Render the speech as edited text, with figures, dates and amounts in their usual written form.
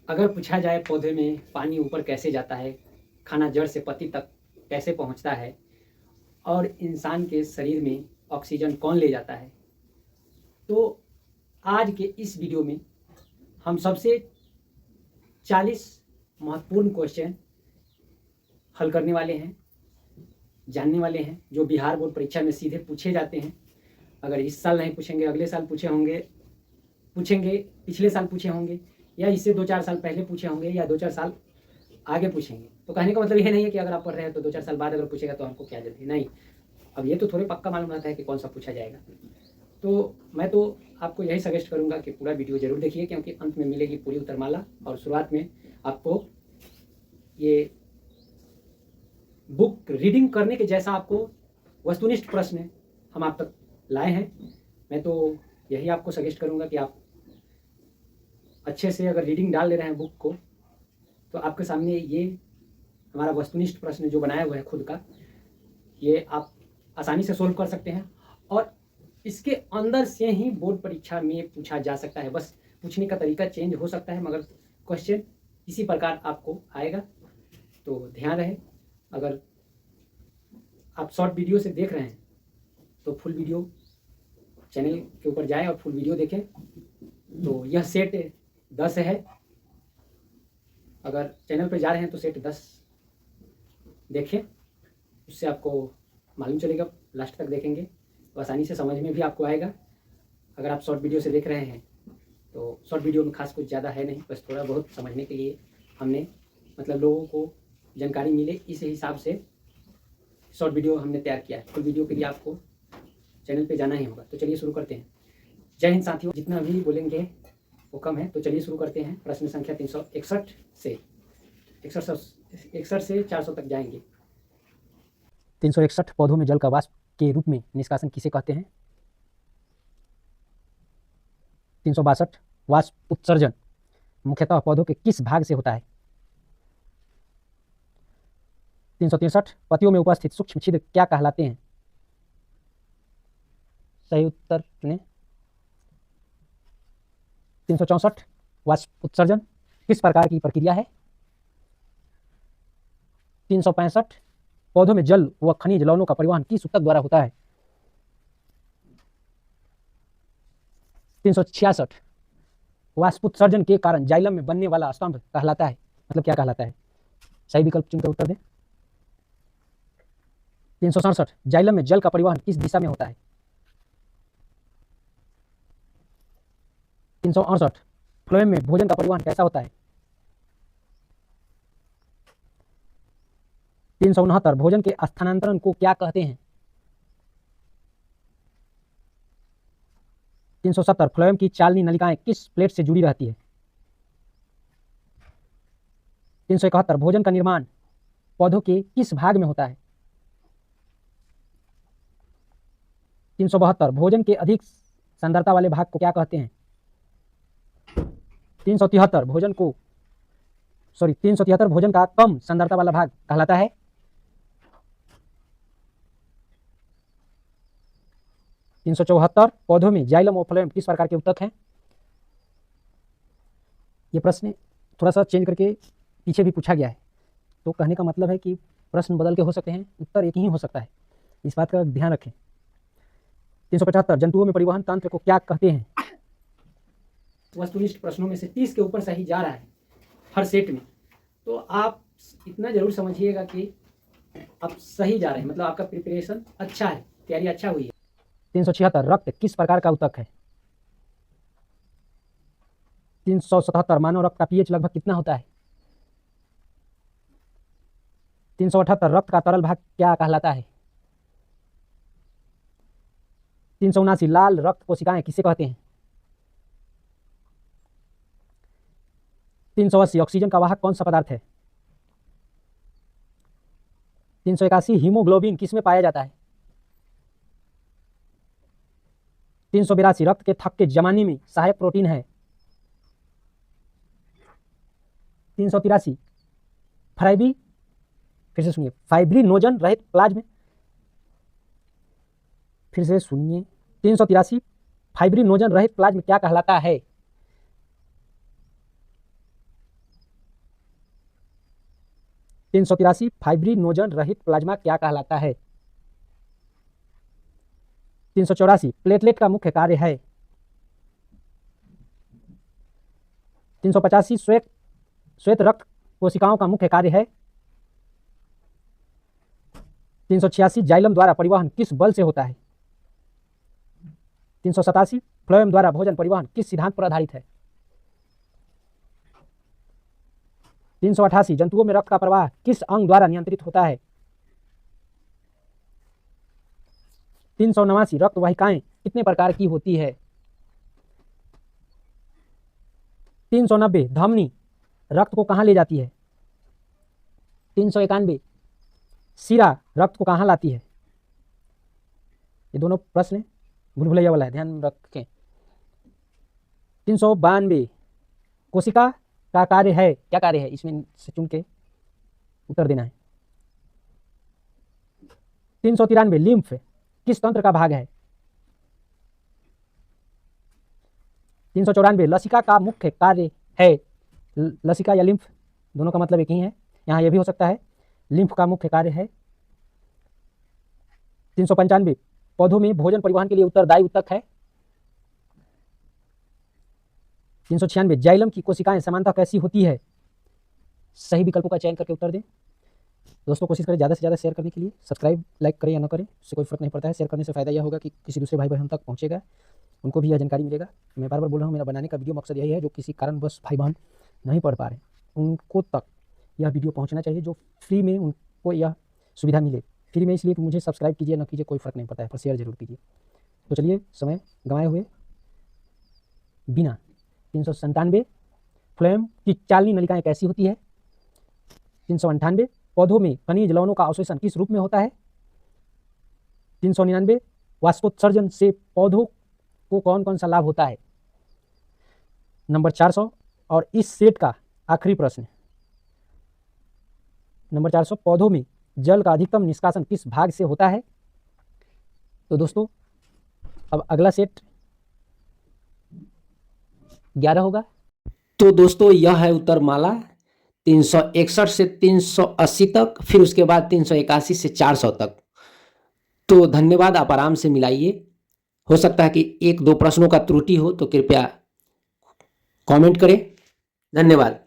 अगर पूछा जाए पौधे में पानी ऊपर कैसे जाता है, खाना जड़ से पत्ती तक कैसे पहुंचता है और इंसान के शरीर में ऑक्सीजन कौन ले जाता है, तो आज के इस वीडियो में हम सबसे 40 महत्वपूर्ण क्वेश्चन हल करने वाले हैं, जानने वाले हैं, जो बिहार बोर्ड परीक्षा में सीधे पूछे जाते हैं। अगर इस साल नहीं पूछेंगे, अगले साल पूछेंगे, पिछले साल पूछे होंगे, या इससे 2-4 साल पहले पूछे होंगे, या 2-4 साल आगे पूछेंगे। तो कहने का मतलब ये नहीं है कि अगर आप पढ़ रहे हैं तो 2-4 साल बाद अगर पूछेगा तो हमको क्या जल्दी, नहीं। अब ये तो थोड़े पक्का मालूम रहता है कि कौन सा पूछा जाएगा। तो मैं तो आपको यही सजेस्ट करूंगा कि पूरा वीडियो जरूर देखिए, क्योंकि अंत में मिलेगी पूरी उत्तरमाला और शुरुआत में आपको ये बुक रीडिंग करने के जैसा आपको वस्तुनिष्ठ प्रश्न हम आप तक लाए हैं। मैं तो यही आपको सजेस्ट करूंगा कि आप अच्छे से अगर रीडिंग डाल ले रहे हैं बुक को, तो आपके सामने ये हमारा वस्तुनिष्ठ प्रश्न जो बनाया हुआ है खुद का, ये आप आसानी से सोल्व कर सकते हैं और इसके अंदर से ही बोर्ड परीक्षा में पूछा जा सकता है। बस पूछने का तरीका चेंज हो सकता है, मगर क्वेश्चन इसी प्रकार आपको आएगा। तो ध्यान रहे, अगर आप शॉर्ट वीडियो से देख रहे हैं तो फुल वीडियो चैनल के ऊपर जाएं और फुल वीडियो देखें। तो यह सेट 10 है, अगर चैनल पर जा रहे हैं तो सेट 10 देखें, उससे आपको मालूम चलेगा। लास्ट तक देखेंगे तो आसानी से समझ में भी आपको आएगा। अगर आप शॉर्ट वीडियो से देख रहे हैं तो शॉर्ट वीडियो में खास कुछ ज़्यादा है नहीं, बस थोड़ा बहुत समझने के लिए हमने मतलब लोगों को जानकारी मिले इस हिसाब से शॉर्ट वीडियो हमने तैयार किया है। फुल वीडियो के लिए आपको चैनल पे जाना ही होगा। तो चलिए शुरू करते हैं। जय हिंद साथियों, जितना भी बोलेंगे वो कम है, तो चलिए शुरू करते हैं। प्रश्न संख्या 361 से 400 तक जाएंगे। 361 पौधों में जल का वाष्प के रूप में निष्कासन किसे कहते हैं? 362 वाष्प उत्सर्जन मुख्यतः पौधों के किस भाग से होता है? 363 पत्तियों में उपस्थित सूक्ष्म छिद्र क्या कहलाते हैं? सही उत्तर चुनें। 364 वाष्प उत्सर्जन किस प्रकार की प्रक्रिया है? 365 पौधों में जल व खनिज लवणों का परिवहन किस ऊतक द्वारा होता है? 366 वाष्पोत्सर्जन के कारण जाइलम में बनने वाला स्तंभ कहलाता है, मतलब क्या कहलाता है? सही विकल्प चुनकर उत्तर दें। 367 जाइलम में जल का परिवहन किस दिशा में होता है? 368 फ्लोएम में भोजन का परिवहन कैसा होता है? 369 भोजन के स्थानांतरण को क्या कहते हैं? 370 फ्लोएम की चालनी नलिकाएं किस प्लेट से जुड़ी रहती है? 371 भोजन का निर्माण पौधों के किस भाग में होता है? 372 भोजन के अधिक सांद्रता वाले भाग को क्या कहते हैं? 373 भोजन का कम सांद्रता वाला भाग कहलाता है? 374 पौधों में जाइलम और फ्लोएम किस प्रकार के ऊतक हैं? ये प्रश्न थोड़ा सा चेंज करके पीछे भी पूछा गया है, तो कहने का मतलब है कि प्रश्न बदल के हो सकते हैं, उत्तर एक ही हो सकता है, इस बात का ध्यान रखें। 375 जंतुओं में परिवहन तंत्र को क्या कहते हैं? वस्तुनिष्ठ प्रश्नों में से 30 के ऊपर सही जा रहा है हर सेट में, तो आप इतना जरूर समझिएगा कि आप सही जा रहे हैं, मतलब आपका प्रिपरेशन अच्छा है, तैयारी अच्छा हुई है। 376 रक्त किस प्रकार का ऊतक है? 377 मानव रक्त का पीएच लगभग कितना होता है? 378 रक्त का तरल भाग क्या कहलाता है? 379 लाल रक्त कोशिकाएं किसे कहते हैं? 380 ऑक्सीजन का वाहक कौन सा पदार्थ है? 381 हीमोग्लोबिन किसमें पाया जाता है? 382 रक्त के थक्के जमाने में सहायक प्रोटीन है। 383 फाइब्रिनोजन रहित प्लाज्म, फिर से सुनिए, 383 फाइब्रिनोजन रहित प्लाज्म क्या कहलाता है? 383 फाइब्रिनोजन रहित प्लाज्मा क्या कहलाता है? 384 प्लेटलेट का मुख्य कार्य है? 385 श्वेत रक्त कोशिकाओं का मुख्य कार्य है? 386 जाइलम द्वारा परिवहन किस बल से होता है? 387 फ्लोएम द्वारा भोजन परिवहन किस सिद्धांत पर आधारित है? 388 जंतुओं में रक्त का प्रवाह किस अंग द्वारा नियंत्रित होता है? 389 रक्त वाहिकाएं कितने प्रकार की होती है? 390 धमनी रक्त को कहाँ ले जाती है? 391 शिरा रक्त को कहाँ लाती है? ये दोनों प्रश्न भूल-भुलैया वाला है, ध्यान रखें। 392 कोशिका का कार्य है, क्या कार्य है? इसमें से चुन के उत्तर देना है। 393 लिम्फ किस तंत्र का भाग है? 394 लसिका का मुख्य कार्य है? लसिका या लिम्फ दोनों का मतलब एक ही है, यहाँ यह भी हो सकता है। लिम्फ का मुख्य कार्य है। 395 पौधों में भोजन परिवहन के लिए उत्तरदायी ऊतक है? 396 जाइलम की कोशिकाएं समानतः कैसी होती है? सही विकल्पों का चयन करके उत्तर दें। दोस्तों कोशिश करें ज़्यादा से ज़्यादा शेयर करने के लिए। सब्सक्राइब लाइक करें या न करें, इससे कोई फर्क नहीं पड़ता है। शेयर करने से फ़ायदा यह होगा कि किसी दूसरे भाई बहन तक पहुंचेगा, उनको भी यह जानकारी मिलेगा। मैं बार बार बोल रहा हूँ, मेरा बनाने का वीडियो मकसद यही है, जो किसी कारणवश भाई बहन नहीं पढ़ पा रहे उनको तक यह वीडियो पहुँचना चाहिए, जो फ्री में उनको यह सुविधा मिले। फ्री में इसलिए कि मुझे सब्सक्राइब कीजिए न कीजिए कोई फ़र्क नहीं पड़ता है, पर शेयर जरूर कीजिए। तो चलिए समय गंवाए हुए बिना 397 फ्लोएम की चालनी नलिकाएं कैसी होती है? 398 पौधों में खनिज लवणों का अवशोषण किस रूप में होता है? 399 वाष्पोत्सर्जन से पौधों को कौन कौन सा लाभ होता है? नंबर 400 और इस सेट का आखिरी प्रश्न नंबर 400 पौधों में जल का अधिकतम निष्कासन किस भाग से होता है? तो दोस्तों अब अगला सेट 11 होगा। तो दोस्तों यह है उत्तर माला 361 से 380 तक, फिर उसके बाद 381 से 400 तक। तो धन्यवाद, आप आराम से मिलाइए। हो सकता है कि एक दो प्रश्नों का त्रुटि हो तो कृपया कमेंट करें। धन्यवाद।